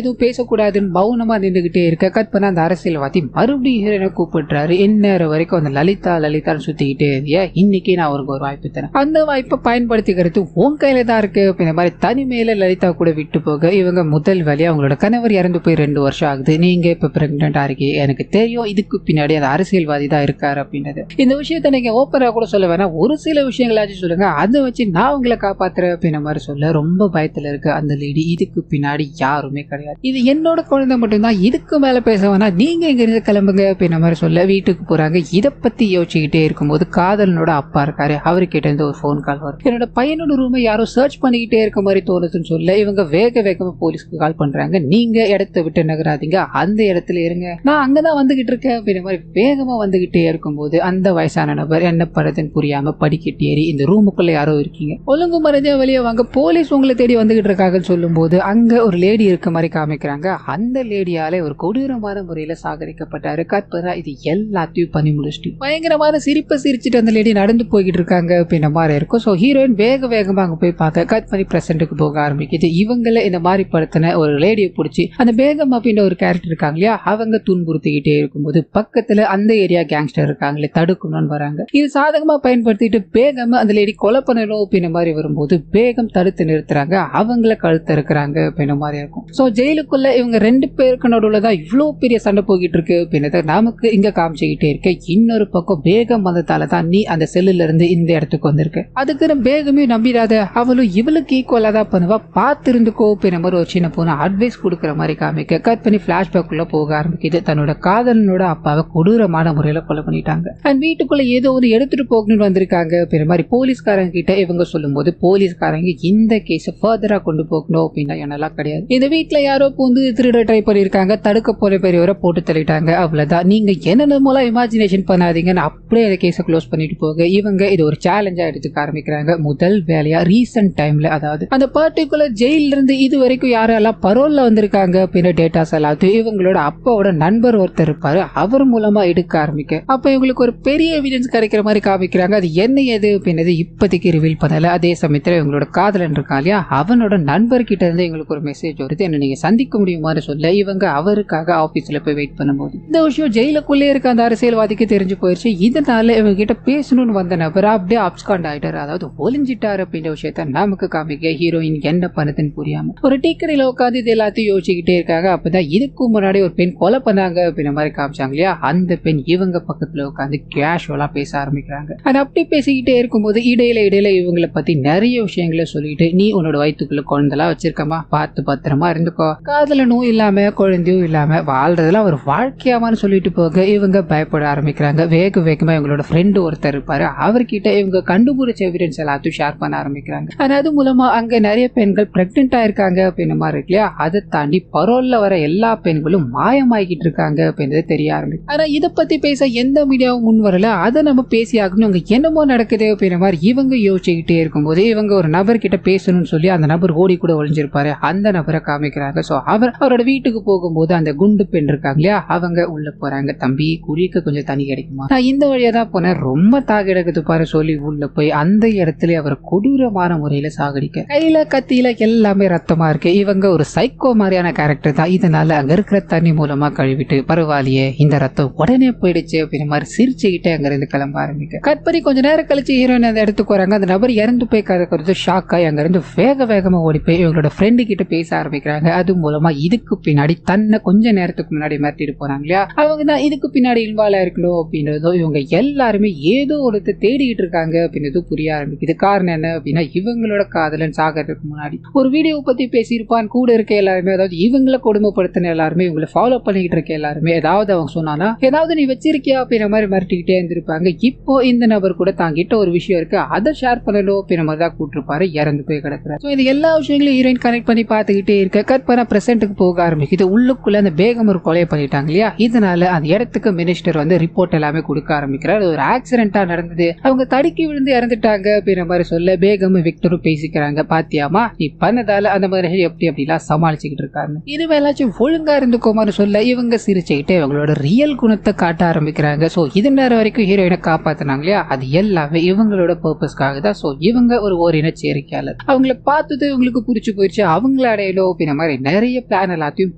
Speaker 1: எதுவும் பேசக்கூடாதுன்னு பவுனமா நின்றுகிட்டே இருக்க கட் பண்ண அந்த அரசியல்வாதி மறுபடியும் ஹீரோனை கூப்பிடுறாரு. இந்நேரம் வரைக்கும் அந்த லலிதான்னு சுத்திக்கிட்டே இருந்தியா, இன்னைக்கு நான் அவருக்கு ஒரு வாய்ப்பு தரேன், அந்த வாய்ப்பை பயன்படுத்திக்கிறது உன் கையில தான் இருக்கு அப்படின்ற மாதிரி தனிமையில லலிதா கூட விட்டு போக இவங்க முதல் வேலையா அவங்களோட கணவர் இறந்து போய் 2 வருஷம் ஆகுது, நீங்க இப்ப பிரெக்னென்டா இருக்கீங்க, எனக்கு தெரியும் இதுக்கு பின்னாடி அந்த அரசியல்வாதி தான் இருக்காரு அப்படின்றது. இந்த விஷயத்த நீங்க ஓப்பனா கூட சொல்ல வேணாம், ஒரு சில விஷயங்களாச்சும் சொல்லுங்க, அதை வச்சு நான் உங்களை காப்பாத்துறேன் அப்படின்ற மாதிரி சொல்ல ரொம்ப பயத்துல இருக்கு அந்த லேடி. இதுக்கு பின்னாடி யாருமே கிடையாது, இது என்னோட குழந்தை மட்டும்தான், இதுக்கு மேல பேச வேணாம், நீங்க இங்க இருந்து கிளம்புங்க அப்படின்ற மாதிரி சொல்ல வீட்டுக்கு போறாங்க. இதை பத்தி யோசிச்சுக்கிட்டே இருக்கும்போது காதலனோட அப்பா இருக்காரு, அவர்கிட்ட இருந்து ஒரு போன் கால் வரும். என்னோட பையனோட ரூமை யாரோ சர்ச் பண்ணிக்கிட்டே இருக்க மாதிரி தோணுதுன்னு சொல்ல இவங்க வேகமா போலீஸ்க்கு கால் பண்றாங்க. நீங்க இடத்த விட்டு நகராதீங்க, அந்த இடத்துல இருங்க, நான் அங்கதான் வந்துகிட்டு இருக்கேன் அப்படின்ற மாதிரி வேகமா வந்துகிட்டே இருக்கும்போது அந்த வயசான நபர் என்ன பண்றதுன்னு புரியாம படிக்கட்டு ஏறி இந்த ரூமுக்குள்ள யாரோ இருக்கீங்க, ஒழுங்கு மறைஞ்சா வெளியே வாங்க, போலீஸ் உங்களை தேடி வந்துகிட்டு இருக்காங்கன்னு சொல்லும் போது அங்க ஒரு லேடி இருக்க மாதிரி காமிக்கிறாங்க. அந்த லேடியால ஒரு கொடூரமான முறையில சாகரிக்கப்பட்டாரு. கற்பனா இது எல்லாத்தையும் பண்ணி முடிச்சுட்டு பயங்கரமான சிரிப்பை சிரிச்சுட்டு அந்த லேடி நடந்து போய்கிட்டு இருக்காங்க அப்படின்ற மாதிரி இருக்கும். ஸோ ஹீரோயின் வேகமா அங்க போய் பார்க்க கட் பண்ணி பிரசன்ட்டுக்கு போக ஆரம்பிக்குது. இவங்களை இந்த மாதிரி படுத்தின ஒரு லேடியை பிடிச்சி அந்த பேகம் அப்படின்ற ஒரு கேரக்டர் இருக்காங்க இல்லையா அவங்க துன்புறுத்திக்கிட்டே இருக்கும்போது பக்கத்துல அந்த ஏரியா கேங்ஸ்டர் இருக்காங்களே தடுக்கணும்னு வராங்க. இது சாதகமா பயன்படுத்திட்டு பேகம் அந்த லேடி கொலை பண்ணணும் அப்படின்ற மாதிரி வரும்போது பேகம் தடுத்து நிறுத்துறாங்க, அவங்கள கழுத்து இருக்கிறாங்க அப்படின்ற மாதிரி இருக்கும். ஸோ ஜெயிலுக்குள்ள இவங்க 2 பேருக்கு நடுவில் தான் இவ்வளவு பெரிய சண்டை போய்கிட்டு இருக்கு அப்படின்றத நமக்கு இங்க காமிச்சுக்கிட்டே இருக்க. இன்னொரு பக்கம் பேகம் வந்ததால தான் நீ அந்த செல்லுல இருந்து இந்த இடத்துக்கு வந்திருக்க, அதுக்கு பேகமே நம்பிடாத, அவளும் இவளுக்கு ஈக்குவலா தான் பண்ணுவா, பார்த்து இருந்துக்கோ அப்படின்ற மாதிரி ஒரு சின்ன பொண்ணு அட்வைஸ் கொடுக்குற மாதிரி காமிக்க கட் பண்ணி பிளாஷ்பேக் உள்ள போக ஆரம்பிக்குது. தன்னோட காதலனோட அப்பாவை கொடூரமான முறையில கொலை பண்ணிட்டாங்க அண்ட் வீட்டுக்குள்ள ஏதோ ஒரு எடுத்துட்டு போகணும்னு வந்திருக்காங்க அப்படின்ற மாதிரி போலீஸ்காரங்க கிட்ட இவங்க சொல்லும் போது போலீஸ்காரங்க இந்த கேஸ ஃபர்தரா கொண்டு போகணும் அப்படின்னா என்னெல்லாம் கிடையாது, இந்த வீட்டுல யாரோ பூந்து திருட ட்ரை பண்ணிருக்காங்க, தடுக்க போற பெரியவரை போட்டு தள்ளிட்டாங்க, அவ்வளவுதான், நீங்க என்னென்ன இமேஜினேஷன் பண்ணாதீங்கன்னு அப்படியே அந்த கேஸை க்ளோஸ் பண்ணிட்டு போக இவங்க இது ஒரு சேலஞ்சா எடுத்துக்க ஆரம்பிக்கிறாங்க. முதல் வேலையா ரீசன்ட் டைம்ல அதாவது அந்த பர்டிகுலர் ஜெயில இருந்து இது வரைக்கும் யாரெல்லாம் பரோல்ல வந்திருக்காங்க அப்படின்ற டேட்டாஸ் எல்லாத்தையும் இவங்களோட அப்பாவோட நண்பர் ஒருத்தர் இருப்பாரு அவர் மூலமா எடுக்க ஆரம்பிக்க அப்ப இவங்களுக்கு ஒரு பெரிய எவிடன்ஸ் கிடைக்கிற மாதிரி காமிக்கிறாங்க. அது என்ன ஏது அப்படின்றது இப்போதைக்கு ரிவீல் பண்ணல. அதே சமயத்துல இவங்களோட காதலன் இருக்கான் இல்லையா அவனோட நண்பர்கிட்ட இருந்து எங்களுக்கு ஒரு மெசேஜ் வருது, என்ன நீங்க சந்திக்க முடியுமான்னு சொல்ல இவங்க அவருக்காக ஆபீஸ்ல போய் வெயிட் பண்ணும்போது இந்த விஷயம் ஜெயிலுக்குள்ளே இருக்க அந்த அரசியல்வாதிக்கு தெரிஞ்சு போயிருச்சு. இதனால இவங்க கிட்ட பேசணும்னு வந்த நபர் அப்படியே அப்ஸ்காண்ட் ஆயிட்டாரு, அதாவது ஒளிஞ்சிட்டாரு அப்படின்ற விஷயத்த நமக்கு காமிக்க ஹீரோயின் என்ன பண்ணுதுன்னு புரியாம ஒரு டீக்கடையில உட்காந்து இது எல்லாத்தையும் யோசிச்சுக்கிட்டே இருக்காங்க. அப்பதான் இதுக்கு முன்னாடி ஒரு பெண் கொலை பண்ணாங்க அப்படின்ற மாதிரி காமிச்சாங்க இல்லையா அந்த பெண் இவங்க பக்கத்துல உட்காந்து கேஷுவலா பேச ஆரம்பிக்கிறாங்க. அது அப்படி பேசிக்கிட்டே இருக்கும்போது இடையில இவங்களை பத்தி நிறைய விஷயங்களை சொல்லிட்டு நீ உன்னோட வயிற்றுக்குள்ள குழந்தைலாம் வச்சிருக்கமா, பார்த்து பத்திரமா இருந்துக்கோ, காதலனும் இல்லாம குழந்தையும் இல்லாம வாழ்றதுல ஒரு வாழ்க்கையாமான்னு சொல்லிட்டு போக இவங்க பயப்பட ஆரம்பிக்கிறாங்க. வேகமா இவங்களோட ஃப்ரெண்டு ஒருத்தர் இருப்பாரு, அவர்கிட்ட இவங்க கண்டுபிடிச்ச எவிடன்ஸ் எல்லாத்தையும் ஷேர் பண்ண ஆரம்பிக்கிறாங்க. ஆனா அது மூலமா அங்க நிறைய பெண்கள் பிரெக்னென்ட் ஆயிருக்காங்க அப்படின்ற மாதிரி இருக்கு இல்லையா, அதை தாண்டி பரோல்ல வர எல்லா பெண்களும் மாயமாகிட்டு இருக்காங்க அப்படின்றது தெரிய ஆரம்பிக்கும். ஆனா இதை பத்தி பேச எந்த மீடியாவும் முன் வரல. அதை நம்ம பேசி ஆகணும், அங்க என்னமோ நடக்குது அப்படின்ற மாதிரி இவங்க யோசிச்சுக்கிட்டே இருக்கும்போது இவங்க ஒரு நபர் கிட்ட பேசணும்னு சொல்லி அந்த நபர் ஓடி கூட ஒளிஞ்சிருப்பாரு, அந்த நபரை காமிக்கிறாங்க. சோ அவரோட வீட்டுக்கு போகும்போது அந்த குண்டு பெண் இருக்காங்க இல்லையா, அவங்க உள்ள போறாங்க. தம்பி குளிக்க கொஞ்சம் தண்ணி கிடைக்குமா, நான் இந்த வழியா தான் போனேன், ரொம்ப தாக எடுக்குது பாரு சொல்லி உள்ள போய் அந்த இடத்துல அவர் கொடூரமான முறையில சாகடிக்க, கையில கத்தியில எல்லாமே ரத்தமா இருக்கு. இவங்க ஒரு சைக்கோ மாதிரியான கேரக்டர் தான். இதனால அங்க இருக்கிற தண்ணி மூலமா கழுவிட்டு பரவாயில்லையே இந்த ரத்தம் உடனே போயிடுச்சு அப்படின்ற மாதிரி சிரிச்சுக்கிட்டே அங்க இருந்து கிளம்ப ஆரம்பிக்க, கட் பண்ணி கொஞ்ச நேரம் கழிச்சு ஹீரோயின் அந்த இடத்துக்கு வராங்க. அந்த நபர் இறந்து போய் கதை ஷாக் ஆகி அங்க இருந்து வேகமா ஓடி போய் இவங்களோட ஃப்ரெண்டு கிட்ட பேச ஆரம்பிக்கிறாங்க. அது மூலமா இதுக்கு பின்னாடி தன்னை கொஞ்ச நேரத்துக்கு முன்னாடி மிரட்டிட்டு போறாங்க இல்லையா, அவங்க தான் இதுக்கு பின்னாடி இன்வால்வ் ஆயிருக்கணும் அப்படின்றதோ, இவங்க எல்லாருமே ஏதோ ஒருத்த தேடிக்கிட்டு இருக்காங்க அப்படின்றது புரிய ஆரம்பிக்குது. காரணம் என்ன அப்படின்னா, இவங்களோட காதலன் சாகிறதுக்கு முன்னாடி ஒரு வீடியோ பத்தி பேசியிருப்பான். கூட இருக்க எல்லாருமே, அதாவது இவங்களை கொடுமைப்படுத்தின எல்லாருமே, இவங்களை ஃபாலோ பண்ணிக்கிட்டு இருக்க எல்லாருமே ஏதாவது அவங்க சொன்னானா ஏதாவது நீ வச்சிருக்கியா அப்படின்ற மாதிரி மிரட்டிக்கிட்டே இருந்திருப்பாங்க. இப்போ இந்த நபர் கூட தாங்கிட்ட ஒரு விஷயம் இருக்கு, அதை ஷேர் பண்ணணும் அப்படின்ற மாதிரி தான் கூட்டிருப்பாரு, இறந்து போய் கிடக்குறாரு. இது எல்லா விஷயங்களையும் ஹீரோயின் கனெக்ட் பண்ணி பார்த்துக்கிட்டே இருக்க கட் பண்ண பிரசன்ட்டுக்கு போக ஆரம்பிக்குது. உள்ளுக்குள்ள அந்த பேகம் ஒரு கொலை பண்ணிட்டாங்க இல்லையா, இதனால அந்த இடத்துக்கு மினிஸ்டர் வந்து ரிப்போர்ட் எல்லாமே கொடுக்க ஆரம்பிக்கிறார். ஒரு ஆக்சிடென்டா நடந்தது, அவங்க தடுக்கி விழுந்து இறந்துட்டாங்க அப்படின்ற மாதிரி சொல்ல பேகம் விக்டரும் பேசிக்கிறாங்க. பாத்தியாமா நீ பண்ணதால அந்த மாதிரி எப்படிலாம் சமாளிச்சுக்கிட்டு இருக்காங்க, இது வேலாச்சும் ஒழுங்கா இருந்துக்கோமான்னு சொல்ல இவங்க சிரிச்சுக்கிட்டு இவங்களோட ரியல் குணத்தை காட்ட ஆரம்பிக்கிறாங்க. சோ இது நேரம் வரைக்கும் ஹீரோயினை காப்பாத்தினாங்க இல்லையா, அது எல்லாமே இவங்களோட பர்பஸ்க்காக தான். சோ இவங்க ஒரு ஓரின சேர்க்கையாளர், அவங்கள பார்த்தது இவங்களுக்கு புடிச்சு போயிடுச்சு, அவங்கள அடையலோ அப்படின்ற மாதிரி நிறைய பிளான் எல்லாத்தையும்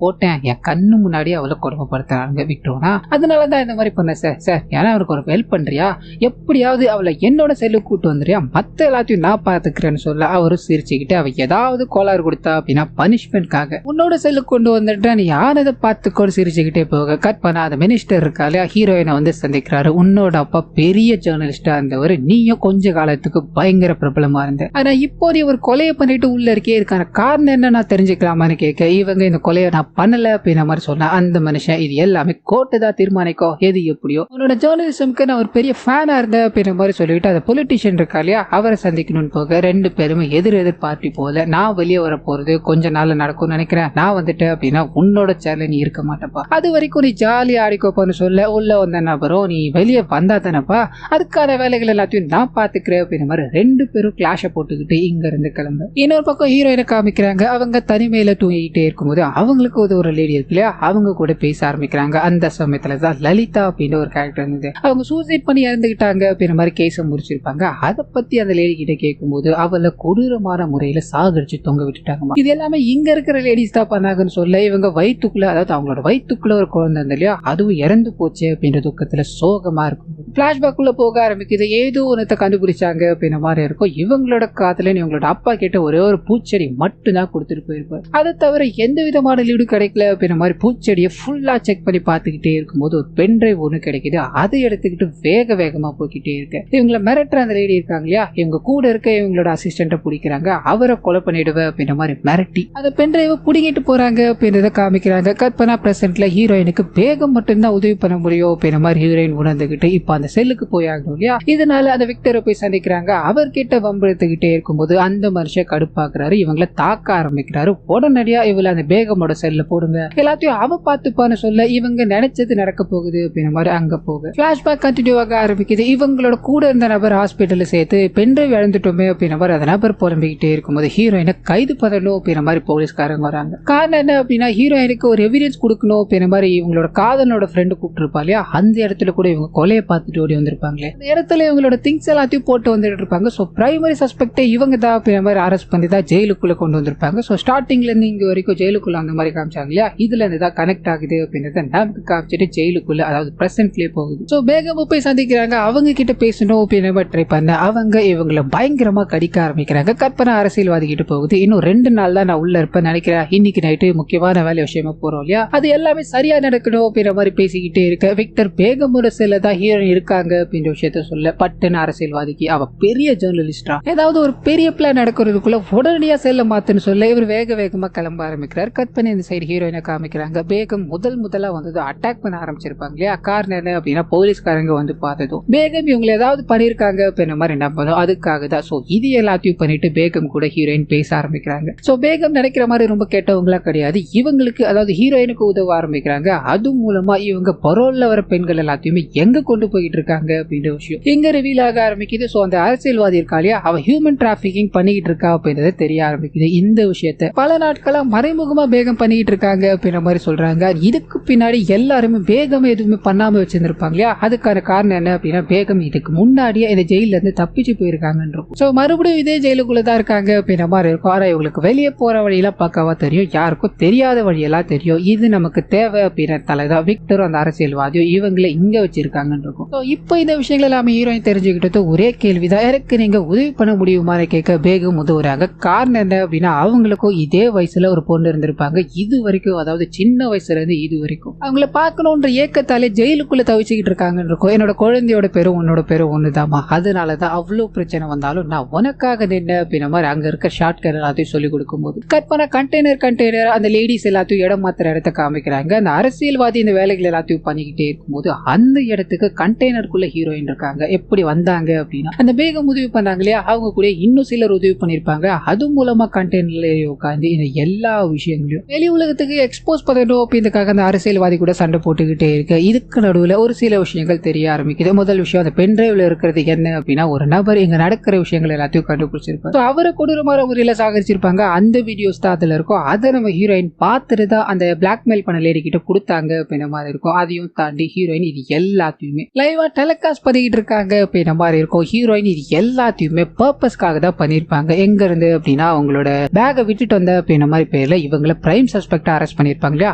Speaker 1: போட்டேன், என் கண்ணு முன்னாடி அவளை கொடுமைப்படுத்தினாங்க விக்டோனா, அதனாலதான் இந்த மாதிரி பண்ண சார் ஏன்னா அவருக்கு ஒரு ஹெல்ப் பண்றியா, எப்படியாவது அவளை என்னோட செல்லு கூட்டு வந்துறியா, மத்த எல்லாத்தையும் நான் பாத்துக்கிறேன்னு சொல்ல அவரும் சிரிச்சுக்கிட்டு, அவ ஏதாவது கோளாறு கொடுத்தா அப்படின்னா பனிஷ்மெண்ட்காக உன்னோட செல்லு கொண்டு வந்துட்டா நீ யாரதை பார்த்துக்கோன்னு சிரிச்சுக்கிட்டே போக கட் பண்ண அந்த மினிஸ்டர் இருக்காலே ஹீரோயினை வந்து சந்திக்கிறாரு. உன்னோட அப்பா பெரிய ஜேர்னலிஸ்டா இருந்தவர், நீயும் கொஞ்ச காலத்துக்கு பயங்கர பிரபலமா இருந்த, ஆனா இப்போ நீ ஒரு கொலையை பண்ணிட்டு உள்ள இருக்கே, இதுக்கான காரணம் என்ன நான் தெரிஞ்சுக்கலாமான்னு கேட்க இவங்க இந்த கொலையை நான் பண்ணல அப்படின்ற மாதிரி சொன்னா அந்த மனுஷன் இது எல்லாமே கோர்ட்டு தான் தீர்மானிக்கோ, எது எப்படியோ உன்னோட ஜேர்னலிசம்க்கு நான் ஒரு பெரிய ஃபேனா இருந்தேன் அப்படின்ற மாதிரி சொல்லிட்டு அந்த பொலிட்டிஷியன் இருக்கா இல்லையா அவரை சந்திக்கணும்னு போக ரெண்டு பேருமே எதிர் பார்ட்டி போல, நான் வெளியே வர போறது கொஞ்ச நாள் நடக்கும்னு நினைக்கிறேன், நான் வந்துட்டேன் அப்படின்னா உன்னோட சேர்ல நீ இருக்க மாட்டப்பா, அது வரைக்கும் நீ ஜாலியா ஆடிக்கோப்பான்னு சொல்ல உள்ள வந்த நபரும் நீ வெளியே வந்தா தானப்பா அதுக்கான வேலைகள் எல்லாத்தையும் நான் பாத்துக்கிறேன் அப்படின்ற மாதிரி ரெண்டு பேரும் கிளாஷ போட்டுக்கிட்டு இங்க இருந்து கிளம்ப. இன்னொரு பக்கம் ஹீரோயினை காமிக்கிறாங்க, அவங்க தனிமையில தூங்கிக்கிட்டே இருக்கும்போது அவங்களுக்கு ஒரு லேடி இருக்கு இல்லையா, அவங்க கூட பேச ஆரம்பிக்கிறாங்க. அந்த சமயத்துலதான் லலிதா அப்படின்னு ஒரு கேரக்டர் இருந்தது, அவங்க சூசைட் பண்ணி இறந்துகிட்டாங்க அப்படின்ற மாதிரி கேஸ முடிச்சிருப்பாங்க. அதை பத்தி அந்த லேடி கிட்ட கேட்கும்போது அவளை கொடூரமான முறையில சாகடிச்சு தொங்க விட்டுட்டாங்க. இது எல்லாமே இங்க இருக்கிற லேடிஸ் தான் பண்ணாங்கன்னு சொல்ல இவங்க வயிற்றுக்குள்ள, அதாவது அவங்களோட வயிற்றுக்குள்ள ஒரு குழந்தை இருந்த இல்லையா அதுவும் இறந்து போச்சு அப்படின்ற துக்கத்துல சோகமா இருக்கும். பிளாஷ்பேக் உள்ள போக ஆரம்பிக்குது, ஏதோ ஒன்னத்தை கண்டுபிடிச்சாங்க அப்படின்ற மாதிரி இருக்கும். இவங்களோட காதலன் இவங்களோட அப்பா கிட்ட ஒரே ஒரு பூச்செடி மட்டும் தான் கொடுத்துட்டு போயிருப்பாரு, அதை தவிர எந்த விதமான லீடு கிடைக்கல அப்படின்ற மாதிரி பூச்செடியை ஃபுல்லா செக் பண்ணி பார்த்துக்கிட்டே இருக்கும்போது ஒரு பென் டிரைவ் ஒண்ணு கிடைக்குது, அதை எடுத்துக்கிட்டு வேகமா போய்கிட்டே இருக்கு. இவங்களை மிரட்டுற அந்த லேடி இருக்காங்க இல்லையா, இவங்க கூட இருக்க இவங்களோட அசிஸ்டன்ட பிடிக்கிறாங்க, அவரை கொலை பண்ணிடுவேன் அப்படின்ற மாதிரி மிரட்டி அந்த பென் டிரைவ் புடிங்கிட்டு போறாங்க அப்படின்றத காமிக்கிறாங்க. கட் பண்ணா பிரசன்ட்ல ஹீரோயினுக்கு வேகம் மட்டும்தான் உதவி பண்ண முடியும் அப்படின்ற மாதிரி ஹீரோயின் உணர்ந்துகிட்டு இப்ப அந்த செல்லுக்கு போய் ஆகணும் இல்லையா, இதனால அந்த விக்டரை போய் சந்திக்கிறாங்க. அவர்கிட்ட வம்பெடுத்துக்கிட்டே இருக்கும்போது அந்த மனுஷன் கடுப்பாக்குறாரு, இவங்களை தாக்க ஆரம்பிக்கிறாரு. உடனடியா இவளை அந்த பேகமோட செல்ல போடுங்க, எல்லாத்தையும் அவ பார்த்துப்பான்னு சொல்ல இவங்க நினைச்சது நடக்க போகுது அப்படின்ற மாதிரி அங்க போக பிளாஷ்பேக் கண்டினியூ ஆக ஆரம்பிக்குது. இவங்களோட கூட இருந்த நபர் ஹாஸ்பிட்டல்ல சேர்த்து பென்ட்ரைவ் இழந்துட்டோமே அப்படின்ற மாதிரி அந்த நபர் புலம்பிக்கிட்டே இருக்கும்போது ஹீரோயினை கைது பண்ணணும் அப்படின்ற மாதிரி போலீஸ்காரங்க வராங்க. காரணம் என்ன அப்படின்னா, ஹீரோயினுக்கு ஒரு எவிடன்ஸ் கொடுக்கணும் அப்படின்ற மாதிரி இவங்களோட காதலோட ஃப்ரெண்டு கூப்பிட்டுருப்பா இல்லையா, அந்த இடத்துல கூட இவங்க கொலையை பார்த்துட்டு ஓடி வந்திருப்பாங்களே, அந்த இடத்துல இவங்களோட திங்ஸ் எல்லாத்தையும் போட்டு வந்துட்டு இருப்பாங்க. ஸோ பிரைமரி சஸ்பெக்டே இவங்க தான் அப்படின்ற மாதிரி அரெஸ்ட் பண்ணி தான் ஜெயிலுக்குள்ள கொண்டு வந்திருப்பாங்க. ஸோ ஸ்டார்டிங்ல இருந்து இங்க வரைக்கும் ஜெயிலுக்குள்ள அந்த மாதிரி காமிச்சாங்க இல்லையா, இதுல இருந்து தான் கனெக்ட் ஆகுது அப்படின்றத நமக்கு காமிச்சிட்டு ஜெயிலுக்குள்ள, அதாவது பிரசன்ட்லயே போகுது. ஸோ பேகம் போய் சந்திக்கிறாங்க, அவங்க கிட்ட பேசணும் அப்படின்ற மாதிரி ட்ரை பண்ண அவங்க இவங்களை பயங்கரமா கடிக்க ஆரம்பிக்கிறாங்க. கற்பனை அரசியல்வாதி கிட்ட போகுது, இன்னும் 2 நாள் தான் நான் உள்ள இருப்பேன் நினைக்கிறேன், இன்னைக்கு நைட்டு முக்கியமான வேலை விஷயமா போறோம் இல்லையா, அது எல்லாமே சரியா நடக்கணும் அப்படின்ற மாதிரி பேசிக்கிட்டே இருக்க விக்டர் பேகமோட செல்ல தான் ஹீரோயின் இருக்காங்க அப்படின்ற விஷயத்த சொல்ல பட்டுன்னு அரசியல்வாதிக்கு அவ பெரிய ஜேர்னலிஸ்டா ஏதாவது ஒரு பெரிய பிளான் நடக்கிறதுக்குள்ள உடனடியா செல்ல மாத்துன்னு சொல்ல இவர் வேகமா கிளம்ப ஆரம்பிக்கிறார். கட் பண்ணி இந்த சைடு ஹீரோயினை காமிக்கிறாங்க. பேகம் முதலா வந்து அட்டாக் பண்ண ஆரம்பிச்சிருப்பாங்க இல்லையா, காரணம் என்ன அப்படின்னா போலீஸ்காரங்க வந்து பார்த்ததும் பேகம் இவங்களை ஏதாவது பண்ணிருக்காங்க அப்படின்ற மாதிரி நம்பதும் படம் அதுக்காக தான். ஸோ இது எல்லாத்தையும் பண்ணிட்டு பேகம் கூட ஹீரோயின் பேச ஆரம்பிக்கிறாங்க. ஸோ பேகம் நினைக்கிற மாதிரி ரொம்ப கெட்டவங்களா கிடையாது. இவங்களுக்கு அதாவது ஹீரோயினுக்கு உதவ ஆரம்பிக்கிறாங்க. அது மூலமா இவங்க பரோல்ல வர பெண்கள் எல்லாத்தையுமே எங்க கொண்டு போயிட்டு இருக்காங்க அப்படின்ற விஷயம் எங்க ரிவீல் ஆக ஆரம்பிக்குது. ஸோ அந்த அரசியல்வாதி இருக்காளியா அவ ஹியூமன் டிராபிகிங் பண்ணிக்கிட்டு இருக்கா அப்படின்றது தெரிய ஆரம்பிக்குது. இந்த விஷயத்த பல நாட்களா மறைமுகமா பேகம் பண்ணிக்கிட்டு இருக்காங்க அப்படின்ற மாதிரி சொல்றாங்க. இதுக்கு பின்னாடி எல்லாருமே பேகம் எதுவுமே பண்ணாம வச்சிருந்திருப்பாங்க இல்லையா, அதுக்கான காரணம் என்ன அப்படின்னா பேகம் இதுக்கு முன்னாடியே இந்த ஜெயில இருந்து தப்பிச்சு போயிருக்காங்கன்றோம். ஸோ மறுபடியும் இதே ஜெயிலுக்குள்ளதான் இருக்காங்க அப்படின்ற மாதிரி இருக்கும். ஆனா இவங்களுக்கு வெளியே போற வழியெல்லாம் பக்காவா தெரியும், யாருக்கும் தெரியாத வழியெல்லாம் தெரியும். இது நமக்கு தேவை அப்படின்ற தலைதான் விக்டரும் அந்த அரசியல்வாதியும் இவங்களை இங்க வச்சிருக்காங்கன்னு இருக்கும். ஸோ இப்போ இந்த விஷயங்கள் எல்லாமே ஹீரோயின் தெரிஞ்சுக்கிட்டது ஒரே கேள்விதான், எனக்கு நீங்க உதவி பண்ண முடியுமான்னு கேட்க பேகம் உதவுறாங்க. காரணம் என்ன அப்படின்னா அவங்களுக்கும் இதே வயசுல ஒரு பொண்ணு இருந்திருப்பாங்க. இது வரைக்கும் அதாவது சின்ன வயசுல இருந்து இது வரைக்கும் அவங்கள பார்க்கணுன்ற ஏக்கத்தாலே ஜெயிலுக்குள்ள தவிச்சுக்கிட்டு இருக்காங்கன்னு இருக்கும். என்னோட குழந்தையோட பேரும் உன்னோட பேரும் ஒண்ணுதாமா, அதனாலதான் அவ்வளவு பிரச்சனை வந்தாலும் நான் உனக்காக நின்று அப்படின்ற மாதிரி அங்க இருக்க ஷார்ட்கட் எல்லாத்தையும் சொல்லி கொடுக்கும்போது கட் பண்ண கண்டெய்னர் அந்த லேடிஸ் எல்லாத்தையும் இடம் மாத்திர இடத்த காமிக்கிறாங்க. அந்த அரசியல்வாதி இந்த வேலைகள் எல்லாத்தையும் பண்ணிக்கிட்டே இருக்கும்போது அந்த இடத்துக்கு கண்டெய்னருக்குள்ள ஹீரோயின் இருக்காங்க. எப்படி வந்தாங்க அப்படின்னா அந்த பேகம் உதவி பண்ணாங்க இல்லையா, அவங்க கூட இன்னும் சிலர் உதவி பண்ணிருப்பாங்க. அது மூலமா கண்டெய்னர்ல உட்காந்து இந்த எல்லா விஷயங்களையும் வெளி உலகத்துக்கு எக்ஸ்போஸ் பண்ணணும் அப்படின்றதுக்காக அந்த அரசியல்வாதி கூட சண்டை போட்டுக்கிட்டே இருக்கு. இதுக்கு நடுவில் ஒரு சில விஷயங்கள் தெரிய ஆரம்பிக்குது. முதல் விஷயம் அந்த பென்டிரைவ்ல இருக்கிறது என்ன அப்படின்னா ஒரு நபர் இங்க நடக்கிற விஷயங்கள் எல்லாத்தையும் கண்டுபிடிச்சிருப்பாங்க. அவரை கொடூரமான முறையில சாகரிச்சிருப்பாங்க. அந்த வீடியோஸ் தான் அதுல இருக்கும். அதை நம்ம ஹீரோயின் பார்த்துட்டு தான் அந்த பிளாக்மெயில் பண்ண லேடி கிட்ட கொடுத்தாங்க அப்படின்ற மாதிரி இருக்கும். அதையும் தாண்டி ஹீரோயின் இது எல்லாத்தையுமே லைவா டெலிகாஸ்ட் பண்ணிட்டு இருக்காங்க அப்படின்ற மாதிரி இருக்கும். ஹீரோயின் இது எல்லாத்தையுமே பர்பஸ்க்காக தான் பண்ணிருப்பாங்க. எங்க இருந்து அப்படின்னா அவங்களோட பேகை விட்டுட்டு வந்த அப்படின்ற மாதிரி பேர்ல இவங்களை பிரைம் சஸ்பெக்ட் அரெஸ்ட் பண்ணிருப்பாங்க இல்லையா,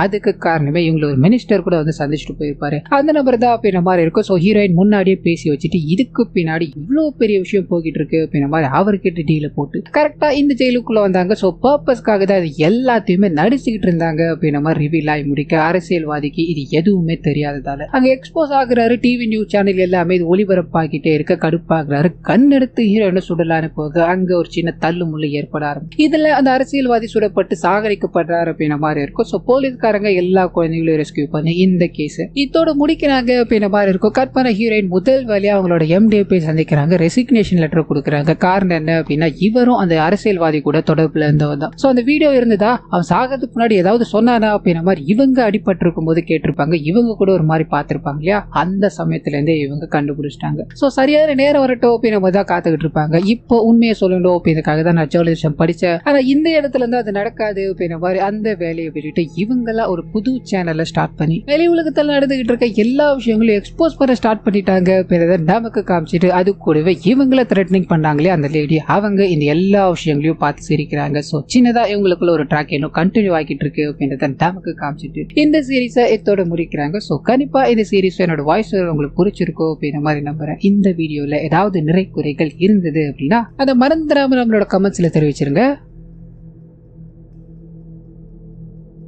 Speaker 1: அதுக்கு காரணமே இவங்க ஒரு மினிஸ்டர் கூட வந்து சந்திச்சுட்டு போயிருப்பாரு. அந்த நபர் தான் அப்படின்ற மாதிரி இருக்கும். ஸோ ஹீரோயின் முன்னாடியே பேசி வச்சுட்டு இதுக்கு பின்னாடி இவ்வளவு பெரிய விஷயம் போகிட்டு இருக்கு அப்படின்ற மாதிரி அவர்கிட்ட டீல போட்டு கரெக்டா இந்த ஜெயிலுக்குள்ள வந்தாங்க. ஸோ பர்பஸ்க்காக தான் இது எல்லாத்தையுமே நடிச்சுக்கிட்டு இருந்தாங்க அப்படின்ற மாதிரி ரிவீல் ஆகி முடிக்க அரசியல்வாதிக்கு இது எதுவுமே தெரியாததால அங்க எக்ஸ்போஸ் ஆகுறாரு. டிவி நியூஸ் சேனல் எல்லாமே இது ஒளிபரப்பாகிட்டே இருக்க கடுப்பாகிறாரு. கண்ணெடுத்து ஹீரோயினை சுடலான்னு போக அங்க ஒரு சின்ன தள்ளு முள்ளு ஏற்பட ஆரம்பிச்சு இதுல அந்த அரசியல்வாதி சுடப்பட்டு சாகரிக்கப்படுறாரு அப்படின்ற மாதிரி இருக்கும். ஸோ போலீஸ்காரங்க எல்லா குழந்தைகளையும் ரெஸ்கியூ பண்ணி இந்த கேஸ் இதோட முடிக்கிறாங்க அப்படின்ற மாதிரி இருக்கும். கட் பண்ண ஹீரோயின் முதல் வேலையா அவங்களோட எம்டிஏ போய் சந்திக்கிறாங்க. ரெசிக்னேஷன் லெட்டர் கொடுக்குறாங்க. காரணம் என்ன அப்படின்னா இவரும் அந்த அரசியல்வாதி கூட தொடர்புல இருந்தவன் தான். ஸோ அந்த வீடியோ இருந்ததா அவன் சாகிறதுக்கு முன்னாடி ஏதாவது சொன்னானா அப்படின்ற மாதிரி இவங்க அடிபட்டு இருக்கும் போது கேட்டிருப்பாங்க. இவங்க கூட ஒரு மாதிரி பார்த்திருப்பாங்க இல்லையா, அந்த சமயத்துல இருந்தே இவங்க கண்டுபிடிச்சிட்டாங்க. ஸோ சரியான நேரம் வரட்டும் அப்படின்ற மாதிரி தான் காத்துக்கிட்டு இருப்பாங்க. இப்போ உண்மையை சொல்லணும் அப்படின்றதுக்காக தான் நான் ஜேர்னலிசம் படிச்சேன். ஆனா இந்த இடத்துல இருந்து அது நடக்காது அப்படின்ற மாதிரி அந்த வேலையை விட்டுட்டு இவங்கெல்லாம் ஒரு புது சேனல்ல ஸ்டார்ட் பண்ணி வெளி உலகத்தில் நடந்துகிட்டு இருக்க எல்லா விஷயங்களும் எக்ஸ்போஸ் பண்ண ஸ்டார்ட் பண்ணிட்டாங்க அப்படின்றத நமக்கு காமிச்சிட்டு அது கூடவே இவங்கள த்ரெட்னிங் பண்ணாங்களே அந்த லேடி அவங்க இந்த எல்லா விஷயங்களையும் பார்த்து சிரிக்கிறாங்க. ஸோ சின்னதா இவங்களுக்குள்ள ஒரு ட்ராக் இன்னும் கண்டினியூ ஆகிட்டு இருக்கு அப்படின்றத நமக்கு காமிச்சிட்டு இந்த சீரீஸை இதோட முடிக்கிறாங்க. ஸோ கண்டிப்பா இந்த சீரீஸ் என்னோட வாய்ஸ் உங்களுக்கு பிடிச்சிருக்கும் அப்படின்ற மாதிரி நம்புறேன். இந்த வீடியோல ஏதாவது நிறை குறைகள் இருந்தது அப்படின்னா அதை மறந்துடாம நம்மளோட கமெண்ட்ஸ்ல தெரிவிச்சிருங்க.